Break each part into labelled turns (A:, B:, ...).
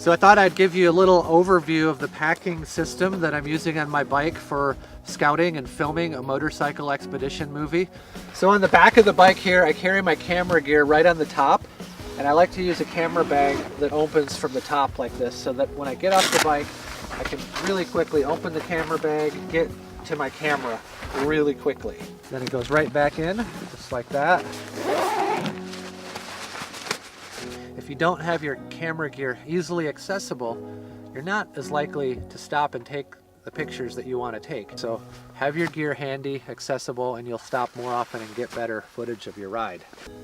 A: So I thought I'd give you a little overview of the packing system that I'm using on my bike for scouting and filming a motorcycle expedition movie. So on the back of the bike here, I carry my camera gear right on the top, and I like to use a camera bag that opens from the top like this so that when I get off the bike, I can really quickly open the camera bag, get to my camera really quickly. Then it goes right back in, just like that. If you don't have your camera gear easily accessible, you're not as likely to stop and take the pictures that you want to take. So have your gear handy, accessible, and you'll stop more often and get better footage of your ride.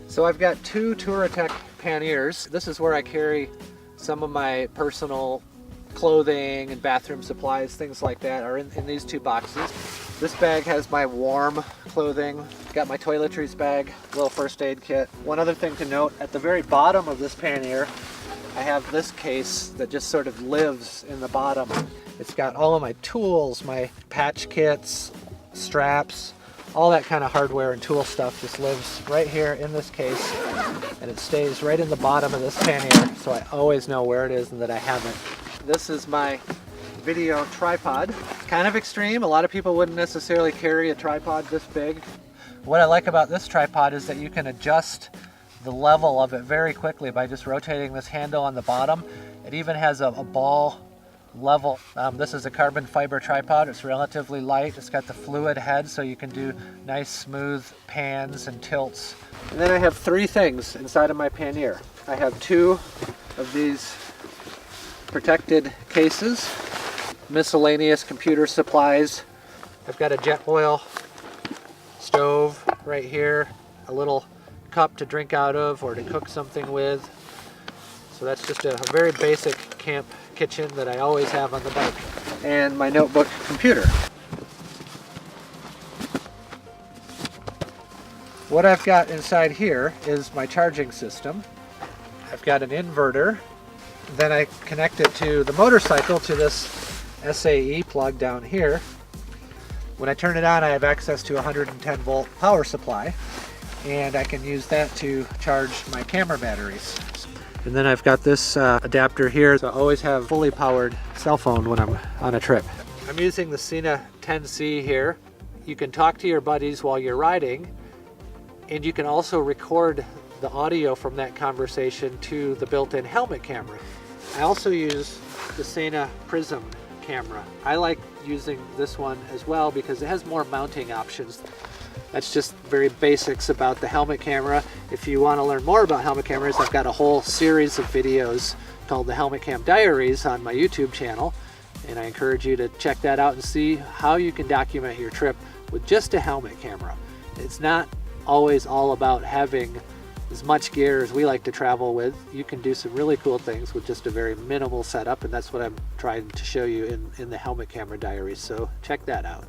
A: So I've got two Touratech panniers. This is where I carry some of my personal clothing and bathroom supplies, things like that are in these two boxes. This bag has my warm clothing, got my toiletries bag, little first aid kit. One other thing to note, at the very bottom of this pannier, I have this case that just sort of lives in the bottom. It's got all of my tools, my patch kits, straps, all that kind of hardware and tool stuff just lives right here in this case, and it stays right in the bottom of this pannier, so I always know where it is and that I have it. This is my video tripod. Kind of extreme. A lot of people wouldn't necessarily carry a tripod this big. What I like about this tripod is that you can adjust the level of it very quickly by just rotating this handle on the bottom. It even has a ball level. This is a carbon fiber tripod. It's relatively light. It's got the fluid head so you can do nice smooth pans and tilts. And then I have three things inside of my pannier. I have two of these protected cases, miscellaneous computer supplies. I've got a jet oil stove right here, a little cup to drink out of or to cook something with. So that's just a very basic camp kitchen that I always have on the bike. And my notebook computer. What I've got inside here is my charging system. I've got an inverter. Then I connect it to the motorcycle to this SAE plug down here. When I turn it on, I have access to a 110 volt power supply, and I can use that to charge my camera batteries. And then I've got this adapter here, so I always have fully powered cell phone when I'm on a trip. I'm using the Sena 10C here. You can talk to your buddies while you're riding, and you can also record the audio from that conversation to the built-in helmet camera. I also use the Sena Prism camera. I like using this one as well because it has more mounting options. That's just very basics about the helmet camera. If you want to learn more about helmet cameras, I've got a whole series of videos called the Helmet Cam Diaries on my YouTube channel, and I encourage you to check that out and see how you can document your trip with just a helmet camera. It's not always all about having as much gear as we like to travel with. You can do some really cool things with just a very minimal setup, and that's what I'm trying to show you in the Helmet Camera Diaries, so check that out.